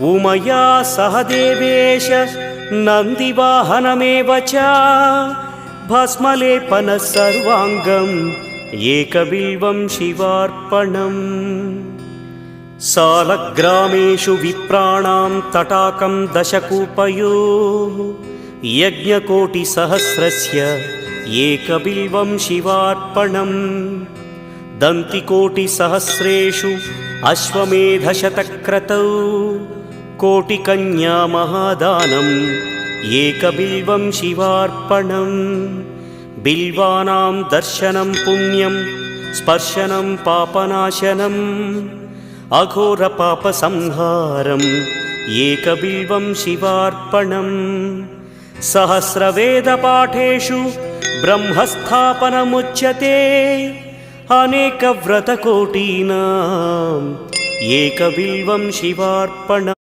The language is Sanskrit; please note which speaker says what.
Speaker 1: उमया सह देवेश नन्दिवाहनमेव च भस्मलेपनः सर्वाङ्गम् एकबिल्वं शिवार्पणम्। सालग्रामेषु विप्राणां तटाकं दशकूपयोः यज्ञकोटिसहस्रस्य एकबिल्वं शिवार्पणम्। दन्तिकोटिसहस्रेषु अश्वमेधशतक्रतौ कोटिकन्या महादानम् एकबिल्वं शिवार्पणम्। बिल्वानां दर्शनं पुण्यं स्पर्शनं पापनाशनम् अघोरपापसंहारम् एकबिल्वं शिवार्पणम्। सहस्रवेदपाठेषु ब्रह्मस्थापनमुच्यते अनेकव्रतकोटीनाम् एकबिल्वं शिवार्पणम्।